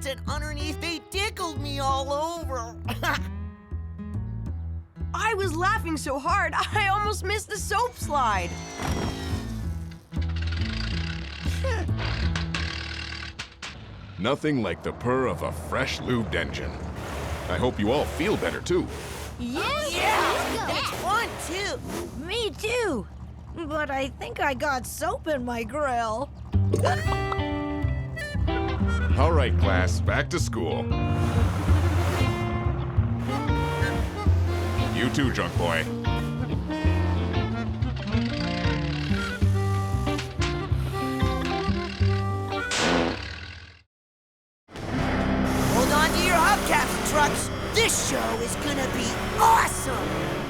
sides and underneath, they tickled me all over. I was laughing so hard, I almost missed the soap slide. Nothing like the purr of a fresh lubed engine. I hope you all feel better, too. Yes! Yeah, and it's fun, too. Me too. But I think I got soap in my grill. All right, class, back to school. You too, junk boy. Hold on to your hubcaps, trucks. This show is gonna be awesome.